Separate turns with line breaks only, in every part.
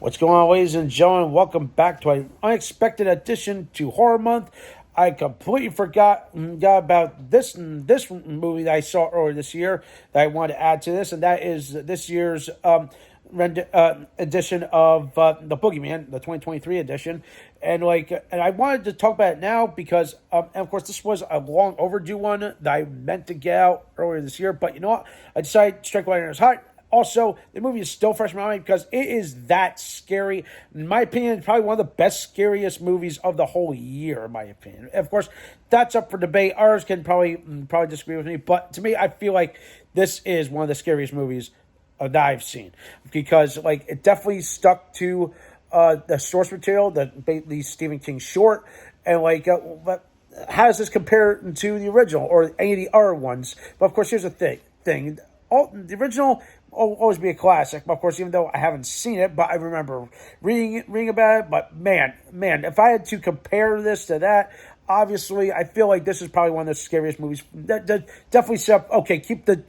What's going on, ladies and gentlemen? Welcome back to an unexpected addition to Horror Month. I completely forgot about this movie that I saw earlier this year that I wanted to add to this, and that is this year's edition of the Boogeyman, the 2023 edition. And I wanted to talk about it now because, and of course, this was a long overdue one that I meant to get out earlier this year. But you know what? I decided to strike while iron is hot. Also, the movie is still fresh in my mind because it is that scary. In my opinion, it's probably one of the best, scariest movies of the whole year, in my opinion. Of course, that's up for debate. Ours can probably disagree with me, but to me, I feel like this is one of the scariest movies that I've seen because, it definitely stuck to the source material, the Stephen King short, and but how does this compare to the original or any of the other ones? But of course, here's the thing. The original will always be a classic, but of course, even though I haven't seen it, but I remember reading about it. But man, if I had to compare this to that, obviously, I feel like this is probably one of the scariest movies. That definitely set up. Okay, keep the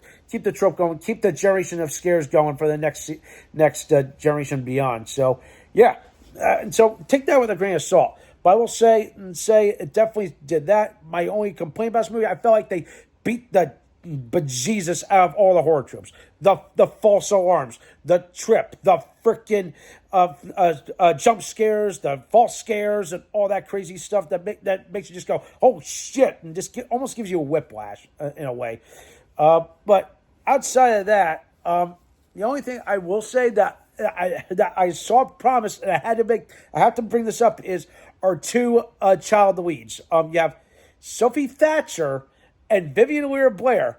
trope going, keep the generation of scares going for the next generation beyond. So yeah, and so take that with a grain of salt. But I will say it definitely did that. My only complaint about this movie, I felt like they beat the bejesus out of all the horror tropes. The false alarms, the trip, the freaking jump scares, the false scares, and all that crazy stuff that makes you just go, oh shit, and just almost gives you a whiplash in a way. But outside of that, the only thing I will say that I saw promised, and I have to bring this up, is our two child leads. You have Sophie Thatcher and Vivian Lear-Blair.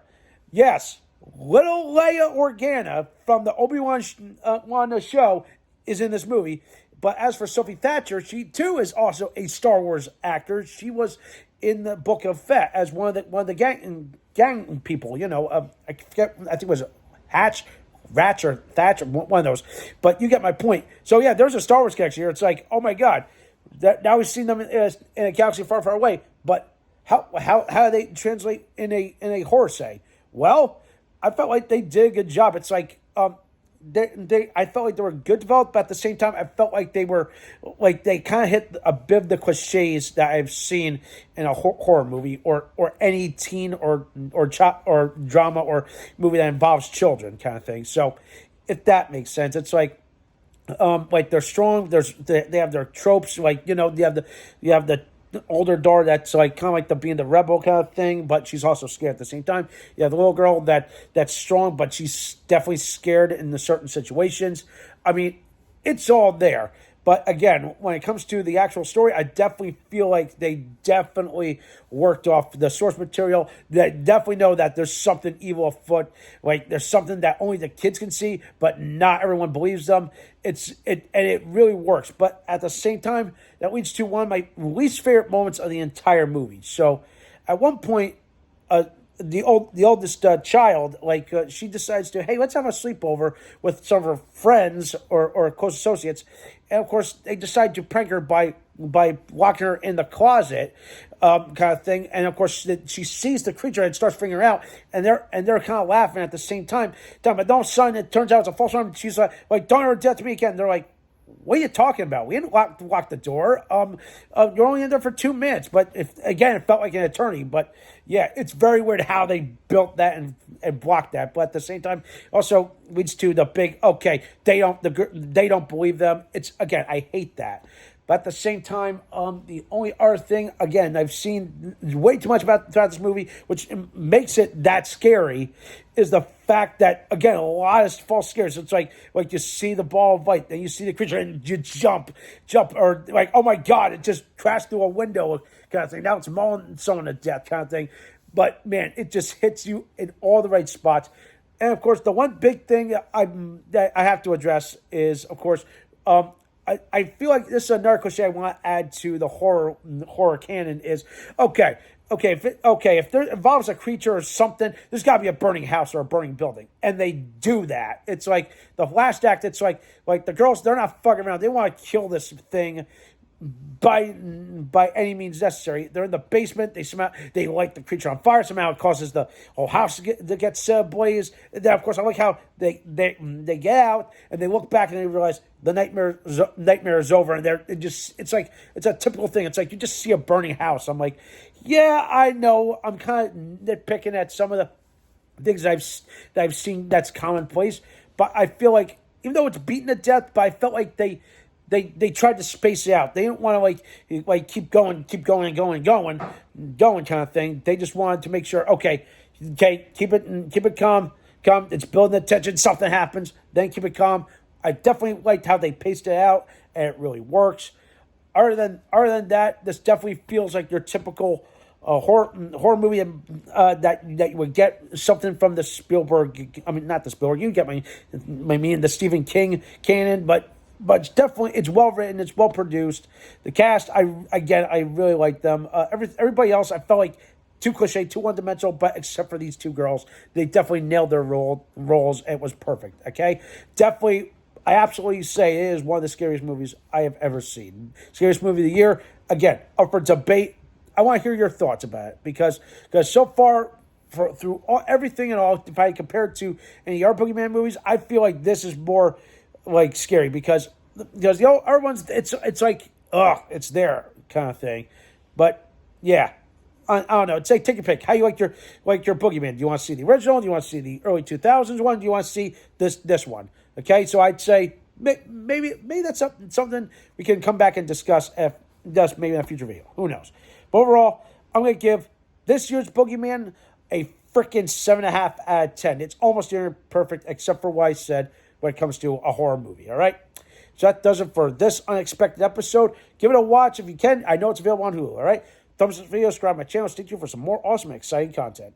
Yes, little Leia Organa from the Obi-Wan show is in this movie. But as for Sophie Thatcher, she too is also a Star Wars actor. She was in the Book of Fett as one of the gang people. I forget. I think it was Ratch or Thatcher, one of those. But you get my point. So yeah, there's a Star Wars connection here. It's like, oh my god, now we've seen them in a galaxy far, far away. But how do they translate in a horror say? Well, I felt like they did a good job. It's like I felt like they were good developed, but at the same time, I felt like they were they kind of hit a bit of the cliches that I've seen in a horror movie or any teen or drama or movie that involves children kind of thing. So if that makes sense, it's like they're strong. They have their tropes. You have the older daughter that's kind of being the rebel kind of thing, but she's also scared at the same time. You have the little girl that's strong, but she's definitely scared in the certain situations. I mean, it's all there. But again, when it comes to the actual story, I definitely feel like they definitely worked off the source material. They definitely know that there's something evil afoot. There's something that only the kids can see, but not everyone believes them. And it really works. But at the same time, that leads to one of my least favorite moments of the entire movie. So at one point, the oldest child, she decides to, hey, let's have a sleepover with some of her friends or close associates. And of course, they decide to prank her by locking her in the closet, kind of thing. And of course, she sees the creature and starts freaking her out, and they're kind of laughing at the same time. But no, son, it turns out it's a false alarm. She's like, don't ever do that to me again. And they're like, what are you talking about? We didn't lock the door. You're only in there for 2 minutes. But it felt like an eternity. But yeah, it's very weird how they built that and blocked that. But at the same time, also leads to the big, okay, they don't believe them. It's, again, I hate that. But at the same time, the only other thing, again, I've seen way too much about throughout this movie, which makes it that scary, is the fact that, again, a lot of false scares. It's like you see the ball of light, then you see the creature, and you jump, or oh my God, it just crashed through a window kind of thing. Now it's mauling someone to death kind of thing. But man, it just hits you in all the right spots. And of course, the one big thing that I have to address is, of course, I feel like this is another cliche I want to add to the horror canon is, if there involves a creature or something, there's got to be a burning house or a burning building. And they do that. It's like the last act, it's like the girls, they're not fucking around. They want to kill this thing by any means necessary. They're in the basement. They light the creature on fire. Somehow it causes the whole house to get ablaze. And then, of course, I like how they get out and they look back and they realize, the nightmare is over, and it's like it's a typical thing. It's like you just see a burning house. I'm like, yeah, I know. I'm kind of nitpicking at some of the things that I've seen that's commonplace, but I feel like even though it's beaten to death, but I felt like they tried to space it out. They didn't want to like keep going kind of thing. They just wanted to make sure, okay, keep it calm. It's building the tension. Something happens, then keep it calm. I definitely liked how they paced it out, and it really works. Other than that, this definitely feels like your typical horror movie that you would get something from the Spielberg. I mean, not the Spielberg. You get my meaning, the Stephen King canon, but it's well written, it's well produced. The cast, I really like them. Everybody else, I felt like too cliche, too one dimensional, but except for these two girls, they definitely nailed their roles. And it was perfect. Okay, definitely. I absolutely say it is one of the scariest movies I have ever seen. Scariest movie of the year. Again, up for debate. I want to hear your thoughts about it because so far, through everything and all, if I compare it to any other Boogeyman movies, I feel like this is more like scary because the other ones, it's like, it's there kind of thing. But yeah, I don't know. It's like, take a pick. How you like your Boogeyman? Do you want to see the original? Do you want to see the early 2000s one? Do you want to see this one? Okay, so I'd say maybe that's something we can come back and discuss if just maybe in a future video. Who knows? But overall, I'm going to give this year's Boogeyman a freaking 7.5 out of 10. It's almost near perfect, except for what I said when it comes to a horror movie. All right. So that does it for this unexpected episode. Give it a watch if you can. I know it's available on Hulu. All right. Thumbs up this video, subscribe to my channel. Stay tuned for some more awesome and exciting content.